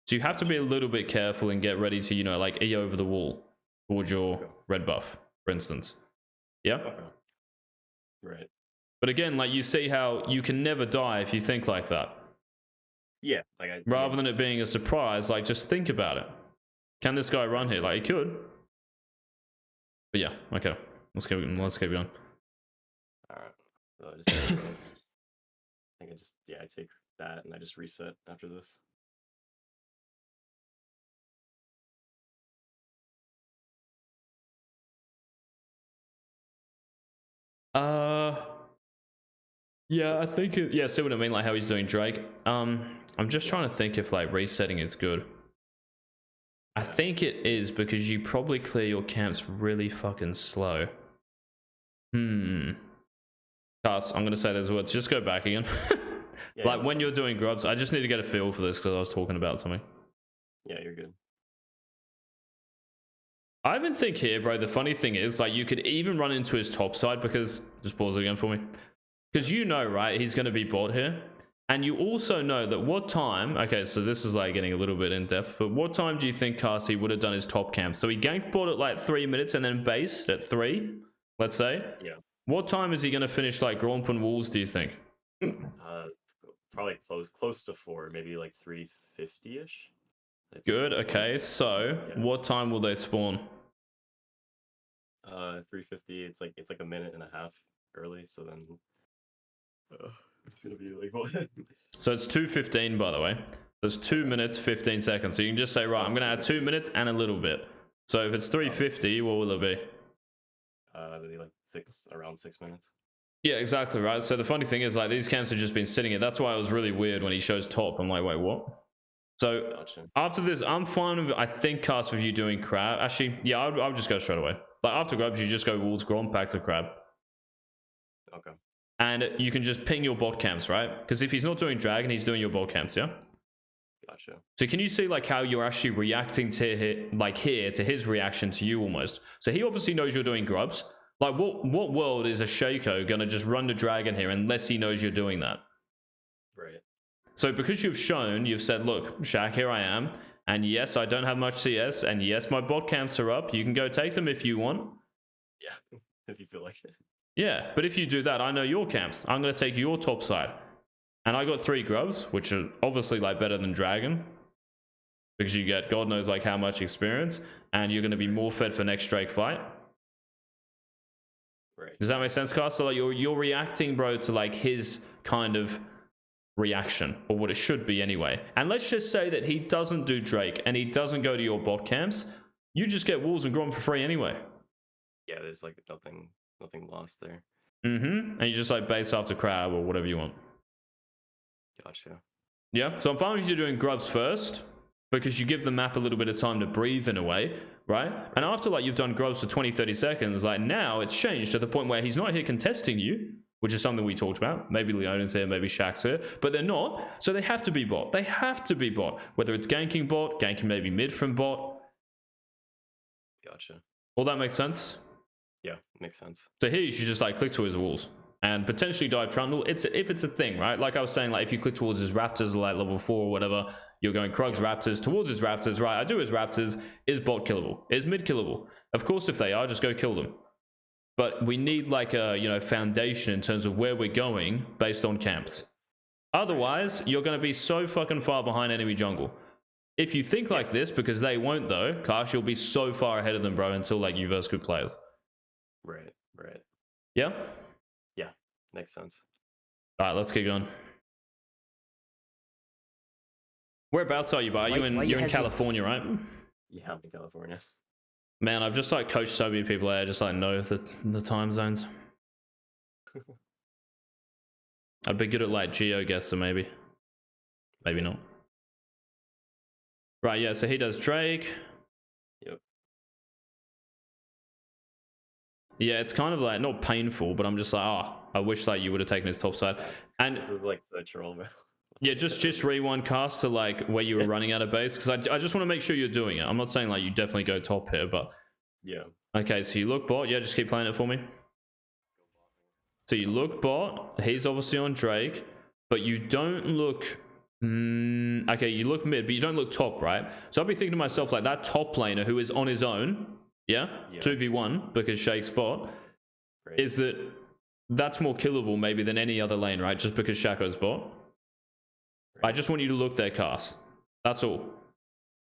B: So you have to be a little bit careful and get ready to, you know, like E over the wall towards your red buff, for instance. Yeah?
A: Okay. Right.
B: But again, like you see how you can never die if you think like that.
A: Yeah. Like
B: rather than it being a surprise, like just think about it. Can this guy run here? Like he could. But yeah, okay. Let's keep going.
A: Alright. So I just I think I take that and I just reset after this.
B: Yeah, I think see what I mean, like how he's doing Drake. I'm just trying to think if like resetting is good. I think it is because you probably clear your camps really fucking slow. Cass, I'm gonna say those words. Just go back again. Like when you're doing grubs, I just need to get a feel for this because I was talking about something.
A: Yeah, you're good.
B: I even think here, bro, the funny thing is, like, you could even run into his top side because... Just pause it again for me. Because you know, right, he's going to be bot here. And you also know that what time... Okay, so this is, like, getting a little bit in-depth. But what time do you think Cassie would have done his top camp? So he ganked bot at, like, 3 minutes and then based at 3, let's say.
A: Yeah.
B: What time is he going to finish, like, Gromp and Walls, do you think?
A: Probably close to 4, maybe, like, 350-ish.
B: Good, okay, so what time will they spawn?
A: 350. It's like a minute and a half early, so then it's gonna be like what?
B: So it's 2:15, by the way. There's 2 minutes 15 seconds. So you can just say, right, I'm gonna add 2 minutes and a little bit. So if it's 3:50, what will it be?
A: Maybe like around 6 minutes.
B: Yeah, exactly right. So the funny thing is, like, these camps have just been sitting here. That's why it was really weird when he shows top. I'm like, wait, what? So
A: Gotcha.
B: after this, I'm fine with, I think, cast with you doing crab. Actually, yeah, I would just go straight away. Like after grabs, you just go Wolves Grom back to crab.
A: Okay.
B: And you can just ping your bot camps, right? Because if he's not doing dragon, he's doing your bot camps, yeah?
A: Gotcha.
B: So can you see like how you're actually reacting to here to his reaction to you almost? So he obviously knows you're doing grubs. Like what world is a Shaco gonna just run the dragon here unless he knows you're doing that?
A: Right.
B: So because you've said, look, Shaq, here I am. And yes, I don't have much CS. And yes, my bot camps are up. You can go take them if you want.
A: Yeah, if you feel like it.
B: Yeah, but if you do that, I know your camps. I'm going to take your top side. And I got 3 grubs, which are obviously like better than dragon. Because you get God knows like how much experience. And you're going to be more fed for next Drake fight.
A: Right.
B: Does that make sense, Carl? So like you're reacting, bro, to like his kind of reaction, or what it should be anyway. And let's just say that he doesn't do Drake and he doesn't go to your bot camps. You just get Wolves and Grom for free anyway.
A: Yeah, there's like nothing lost there.
B: And you just like base after crab or whatever you want.
A: Gotcha.
B: Yeah, so I'm fine with you doing grubs first because you give the map a little bit of time to breathe in a way, right? And after like you've done grubs for 20-30 seconds, like now it's changed to the point where he's not here contesting you, which is something we talked about. Maybe Leon's here, maybe Shaq's here, but they're not. So they have to be bot. They have to be bot. Whether it's ganking bot, ganking maybe mid from bot.
A: Gotcha.
B: All that makes sense?
A: Yeah, makes sense.
B: So here you should just like click to his walls and potentially dive Trundle. If it's a thing, right? Like I was saying, like if you click towards his Raptors like level 4 or whatever, you're going Krug's Raptors towards his Raptors, right? I do his Raptors. Is bot killable? Is mid killable? Of course, if they are, just go kill them. But we need like a foundation in terms of where we're going based on camps. Otherwise, you're going to be so fucking far behind enemy jungle. If you think like this, because they won't though, Karsh, you'll be so far ahead of them, bro, until like you verse good players.
A: Right.
B: Yeah?
A: Yeah, makes sense.
B: Alright, let's keep going. Whereabouts are you, bro? You're in California, right?
A: Yeah, I'm in California.
B: Man, I've just like coached so many people there, just like know the time zones. I'd be good at like GeoGuessr maybe. Maybe not. Right, yeah, so he does Drake.
A: Yep.
B: Yeah, it's kind of like not painful, but I'm just like, oh, I wish like you would have taken his top side. And
A: this is like the troll, man.
B: yeah, just rewind cast to like where you were running out of base, because I just want to make sure you're doing it. I'm not saying like you definitely go top here, but
A: yeah.
B: Okay, so you look bot. Yeah, just keep playing it for me. So you look bot. He's obviously on Drake, but you don't look. Okay, you look mid, but you don't look top, right? So I'll be thinking to myself like that top laner who is on his own, yeah, 2v1 because Shake's bot,
A: Great.
B: is that's more killable maybe than any other lane, right? Just because Shaco's bot. I just want you to look there, cast. That's all.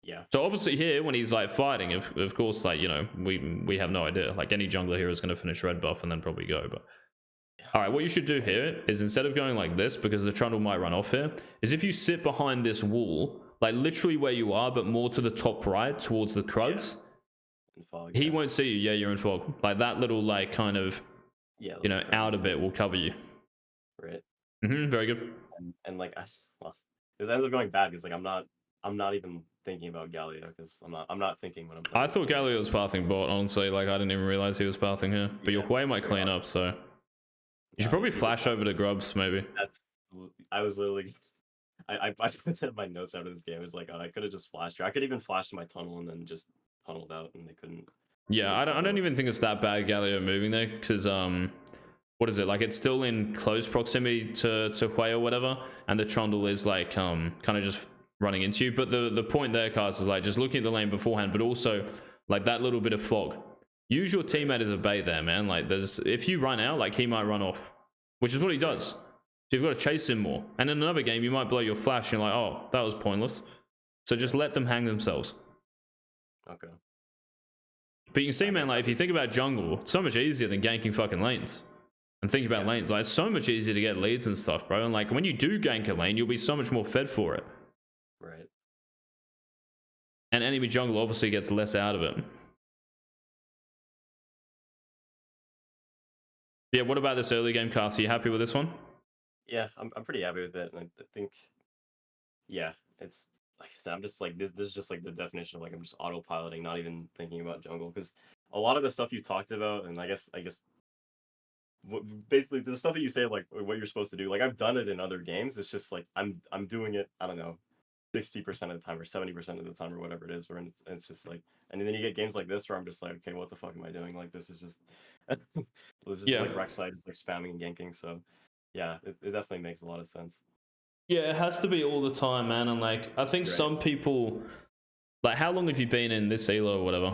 A: Yeah.
B: So obviously here, when he's like fighting, of course, like, you know, we have no idea. Like any jungler here is going to finish red buff and then probably go. But all right, what you should do here is instead of going like this, because the Trundle might run off here, is if you sit behind this wall, like literally where you are, but more to the top right towards the Krugs, he won't see you. Yeah, you're in fog. Like that little like kind of, you know, outer bit will cover you.
A: Right.
B: Very good.
A: And like, well, this ends up going bad because like I'm not even thinking about Galio because I'm not thinking when I'm playing.
B: I thought Galio was pathing bot, honestly. Like I didn't even realize he was pathing here. But your Quay might clean up, so you should probably flash over to Grubs, maybe.
A: I was literally I put my notes out of this game. It was like, oh, I could have just flashed here. I could even flash to my tunnel and then just tunneled out, and they couldn't.
B: Yeah, I don't even think it's that bad Galio moving there, because what is it, like it's still in close proximity to Hui or whatever, and the Trundle is like kind of just running into you. But the point there, Cast, is like just looking at the lane beforehand, but also like that little bit of fog. Use your teammate as a bait there, man. Like if you run out, like he might run off, which is what he does. So you've got to chase him more. And in another game, you might blow your flash and you're like, oh, that was pointless. So just let them hang themselves.
A: Okay.
B: But you can see,
A: That
B: man,
A: makes
B: like if
A: sense.
B: you think about jungle, it's so much easier than ganking fucking lanes. And think about
A: Yeah.
B: lanes, like it's so much easier to get leads and stuff, bro. And like when you do gank a lane, you'll be so much more fed for it.
A: Right.
B: And enemy jungle obviously gets less out of it. Yeah, what about this early game cast? Are you happy with this one?
A: Yeah, I'm pretty happy with it, and I think, yeah, it's like I said, I'm just like this is just like the definition of like I'm just autopiloting, not even thinking about jungle, because a lot of the stuff you talked about, and I guess basically the stuff that you say like what you're supposed to do, like I've done it in other games. It's just like I'm doing it. I don't know, 60% of the time or 70% of the time or whatever it is. Where it's just like, and then you get games like this where I'm just like, okay, what the fuck am I doing? Like this is just this is
B: Yeah.
A: like Rek'Sai just like spamming and ganking. So yeah, it definitely makes a lot of sense.
B: Yeah, it has to be all the time, man. And like, I think
A: Right.
B: some people, like, how long have you been in this elo or whatever?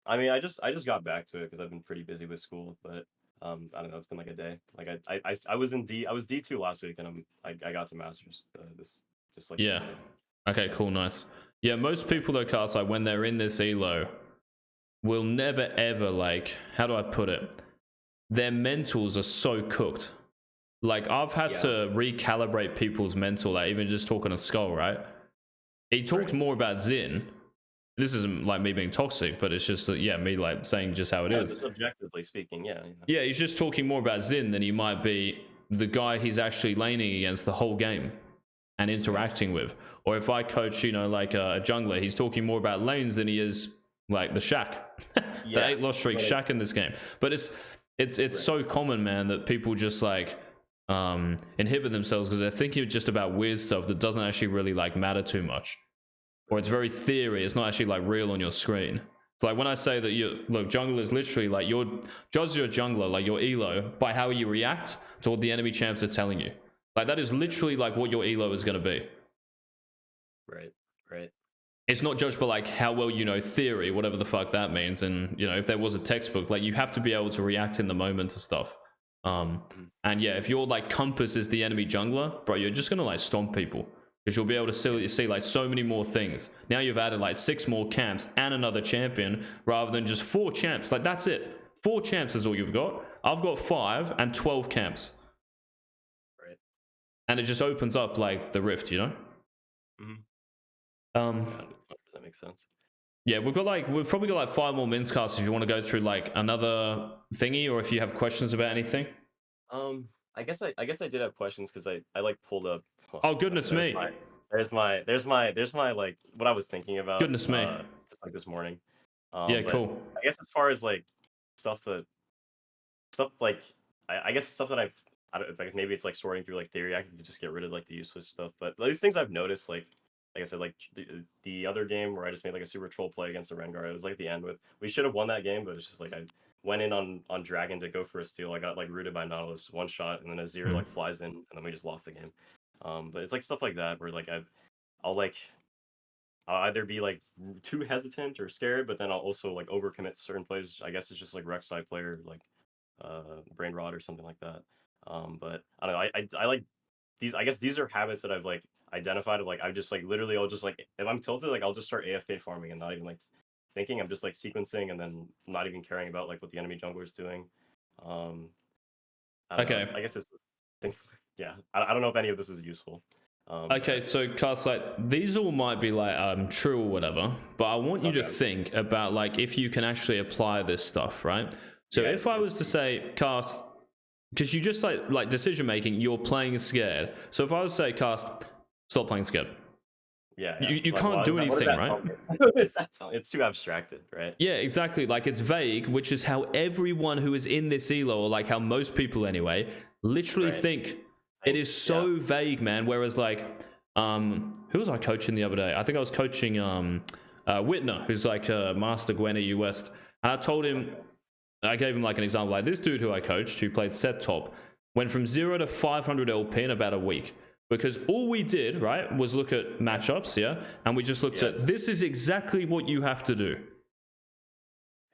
A: I mean, I just got back to it because I've been pretty busy with school, but I don't know. It's been like a day. Like I was in I was D2 last week, and I got to masters this just like the
B: Yeah.
A: other day.
B: Okay,
A: Yeah.
B: cool, nice. Yeah, most people though, cast like when they're in this elo, will never ever like, how do I put it? Their mentals are so cooked. Like I've had
A: Yeah.
B: to recalibrate people's mental, like even just talking to Skull, right? He talks
A: Right.
B: more about Zin. This isn't like me being toxic, but it's just that, yeah, me like saying just how it
A: Yeah,
B: is.
A: just objectively speaking, yeah.
B: Yeah, he's just talking more about Zin than he might be the guy he's actually laning against the whole game and
A: Mhm.
B: interacting with. Or if I coach, you know, like a jungler, he's talking more about lanes than he is like the Shack, the
A: Yeah.
B: 8 loss streak
A: But
B: Shack in this game. But it's
A: right.
B: so common, man, that people just like inhibit themselves because they're thinking just about weird stuff that doesn't actually really like matter too much, or it's very theory. It's not actually like real on your screen. It's like when I say that you look, jungle is literally like judge your jungler, like your elo, by how you react to what the enemy champs are telling you. Like that is literally like what your elo is going to be.
A: Right. Right.
B: It's not judged by like how well you know theory, whatever the fuck that means. And you know, if there was a textbook, like you have to be able to react in the moment to stuff.
A: Mhm.
B: And yeah, if your like compass is the enemy jungler, bro, you're just gonna like stomp people because you'll be able to see like so many more things. Now you've added like 6 more camps and another champion rather than just 4 champs. Like that's it. 4 champs is all you've got. I've got 5 and 12 camps,
A: Right.
B: and it just opens up like the rift, you know.
A: Mhm.
B: Um,
A: 100% makes sense.
B: yeah, we've probably got like 5 more mins casts if you want to go through like another thingy, or if you have questions about anything.
A: I guess I did have questions because I like pulled up. Oh,
B: Oh goodness
A: there's
B: me,
A: my there's my like what I was thinking about
B: goodness me.
A: just like this morning.
B: Yeah,
A: But
B: cool.
A: I guess as far as like stuff that stuff like I guess stuff that I don't like maybe it's like sorting through like theory. I could just get rid of like the useless stuff. But these things I've noticed like I said, like the other game where I just made like a super troll play against the Rengar. It was like the end with we should have won that game, but it's just like I went in on Dragon to go for a steal. I got like rooted by Nautilus one shot, and then Azir
B: Hmm.
A: like flies in, and then we just lost the game. But it's like stuff like that where like I'll like I'll either be like too hesitant or scared, but then I'll also like overcommit to certain plays. I guess it's just like Rek'Sai player like brain rot or something like that. But I don't know. I like these. I guess these are habits that I've like identified. Of like I just like literally I'll just like if I'm tilted like I'll just start AFK farming and not even like thinking. I'm just like sequencing and then not even caring about like what the enemy jungler is doing. Um, I don't know.
B: Okay.
A: I guess it's things. Yeah, I don't know if any of this is useful.
B: Okay,
A: But
B: so cast like these all might be like true or whatever, but I want you to
A: okay.
B: think about like if you can actually apply this stuff, right? So
A: Yeah,
B: if I was
A: it's
B: to say cast, because you just like decision making, you're playing scared. So if I was to say cast, stop playing scared.
A: yeah.
B: You
A: What,
B: can't
A: what, is
B: do
A: that, what does
B: anything,
A: that
B: right?
A: tell me? It's that it's too abstracted, right?
B: Yeah, exactly. Like it's vague, which is how everyone who is in this elo, or like how most people anyway, literally
A: Right.
B: think. It is
A: Yeah.
B: so vague, man. Whereas like, who was I coaching the other day? I think I was coaching Whitner, who's like a master Gwen at U West, and I told him,
A: Okay.
B: I gave him like an example, like this dude who I coached, who played set top, went from 0 to 500 LP in about a week. Because all we did, right, was look at matchups, yeah, and we just looked
A: Yeah.
B: at this is exactly what you have to do.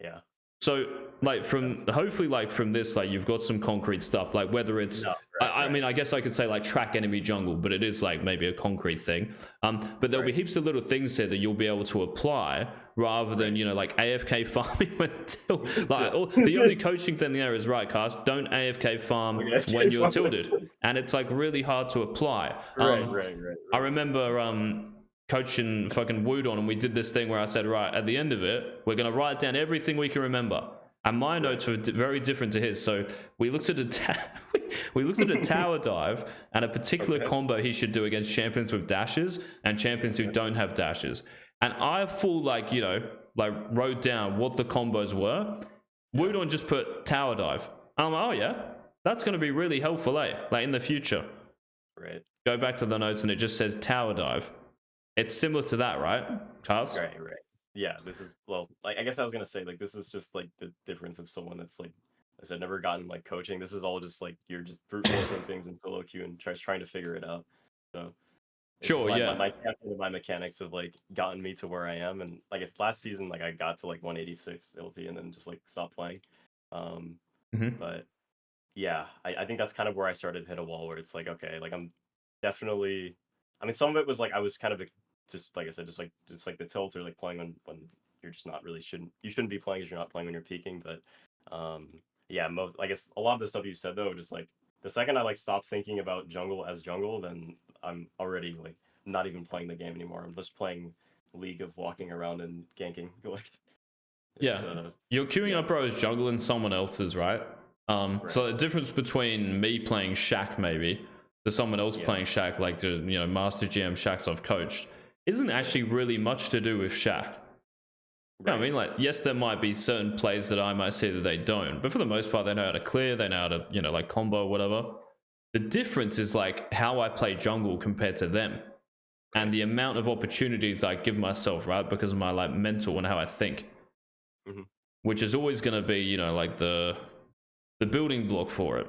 A: Yeah.
B: So like
A: Makes
B: from
A: sense.
B: hopefully like from this, like you've got some concrete stuff, like whether it's
A: No,
B: I mean, I guess I could say like track enemy jungle, but it is like maybe a concrete thing. But there'll be
A: right,
B: heaps of little things here that you'll be able to apply rather than,
A: right.
B: you know, like AFK farming when like
A: Yeah.
B: the only coaching thing there is right, cast. Don't AFK farm
A: Okay,
B: when
A: okay,
B: you're
A: fine.
B: tilted, and it's like really hard to apply.
A: Right, right, right,
B: I
A: right.
B: remember coaching fucking Wudon, and we did this thing where I said, right, at the end of it, we're gonna write down everything we can remember. And my
A: Right.
B: notes were very different to his. So we looked at we looked at a tower dive and a particular
A: Okay,
B: combo he should do against champions with dashes and champions who
A: okay.
B: don't have dashes. And I full like, you know, like wrote down what the combos were.
A: Yeah,
B: Wudon just put tower dive. And I'm like, oh yeah, that's gonna be really helpful, eh? Like in the future.
A: right.
B: Go back to the notes and it just says tower dive. It's similar to that, right, Cars?
A: Right, right. Yeah, this is well, like I guess I was gonna say like this is just like the difference of someone that's like I said never gotten like coaching. This is all just like you're just brute forcing things in solo queue and trying to figure it out. So it's just
B: Sure,
A: like
B: yeah.
A: my captain and my mechanics have like gotten me to where I am. And I guess last season like I got to like 186 LP and then just like stopped playing. Um,
B: Hmm.
A: but yeah, I think that's kind of where I started to hit a wall where it's like, okay, like I'm definitely I mean some of it was like I was kind of just like I said, just like the tilt or like playing when you're just not really shouldn't be playing because you're not playing when you're peaking. But yeah, most I guess a lot of the stuff you said though, just like the second I like stop thinking about jungle as jungle, then I'm already like not even playing the game anymore. I'm just playing League of walking around and ganking. Like
B: Yeah.
A: it's
B: You're queuing
A: yeah,
B: up bros juggling someone else's, right?
A: right.
B: So the difference between me playing Shaq maybe to someone else
A: Yeah,
B: playing Shaq, like the Master GM Shaqs I've coached, isn't
A: right,
B: actually really much to do with Shaq. Yeah, I
A: right,
B: mean, like, yes, there might be certain plays that I might see that they don't, but for the most part, they know how to clear, they know how to, like combo, whatever. The difference is like how I play jungle compared to them, and
A: right.
B: the amount of opportunities I give myself, right, because of my like mental and how I think,
A: Hmm.
B: which is always going to be, like the building block for it.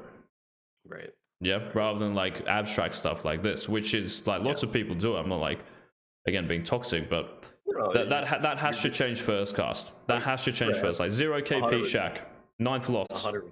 A: Right,
B: Yeah,
A: right.
B: rather than like abstract stuff like this, which is like
A: Yeah.
B: lots of people do. I'm not like again being toxic, but
A: No,
B: that has
A: you're
B: to
A: just
B: change first, cast. That
A: like
B: has to change
A: right,
B: first. Like 0 KP
A: 100%,
B: Shack, ninth loss.
A: 100%.